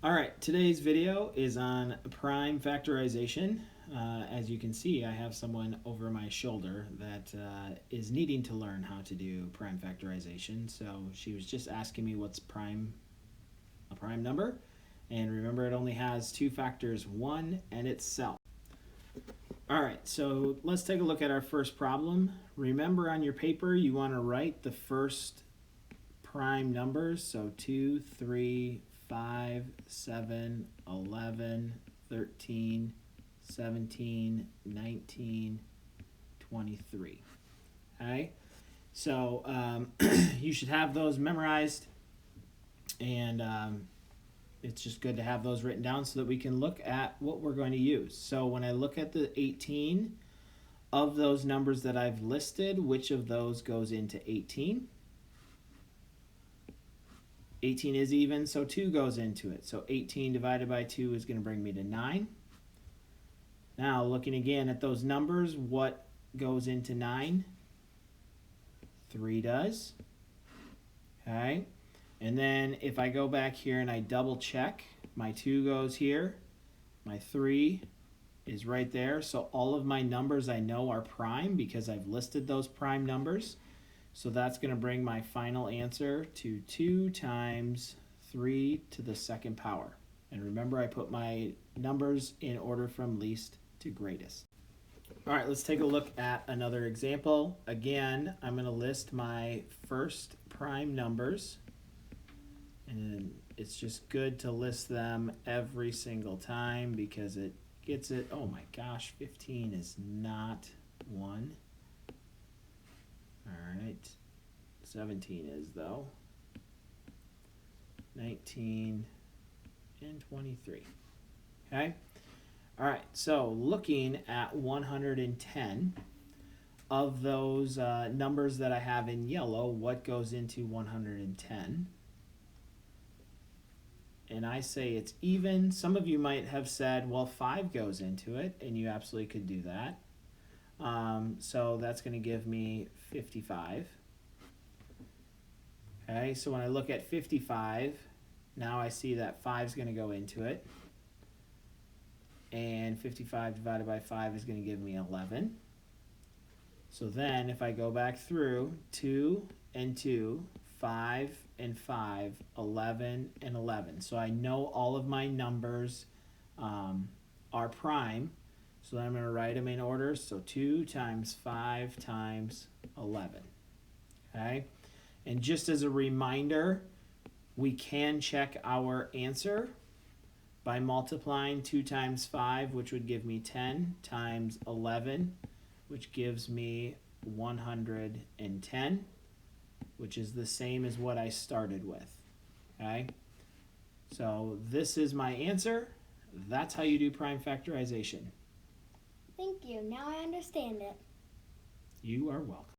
All right, today's video is on prime factorization. As you can see, I have someone over my shoulder that is needing to learn how to do prime factorization. So she was just asking me what's a prime number. And remember, it only has two factors, 1 and itself. All right, so let's take a look at our first problem. Remember, on your paper, you want to write the first prime numbers. So 2, 3, 5, 7, 11, 13, 17, 19, 23. Okay, so you should have those memorized, and it's just good to have those written down so that we can look at what we're going to use. So when I look at the 18, of those numbers that I've listed, which of those goes into 18? 18 is even, so 2 goes into it. So 18 divided by 2 is going to bring me to 9. Now, looking again at those numbers, what goes into 9? 3 does. Okay. And then if I go back here and I double check, my 2 goes here, my 3 is right there. So all of my numbers I know are prime because I've listed those prime numbers. So that's going to bring my final answer to 2 times 3 to the second power. And remember, I put my numbers in order from least to greatest. All right, let's take a look at another example. Again, I'm going to list my first prime numbers. And it's just good to list them every single time because it gets it. Oh my gosh, 15 is not 1. All right, 17 is though. 19 and 23. Okay. All right, so looking at 110, of those numbers that I have in yellow, what goes into 110? And I say it's even. Some of you might have said, well, 5 goes into it, and you absolutely could do that. So that's going to give me 55. Okay, so when I look at 55, now I see that 5 is going to go into it. And 55 divided by 5 is going to give me 11. So then if I go back through 2 and 2, 5 and 5, 11 and 11. So I know all of my numbers are prime. So then I'm going to write them in order. So 2 times 5 times 11. Okay? And just as a reminder, we can check our answer by multiplying 2 times 5, which would give me 10, times 11, which gives me 110, which is the same as what I started with. Okay? So this is my answer. That's how you do prime factorization. Thank you. Now I understand it. You are welcome.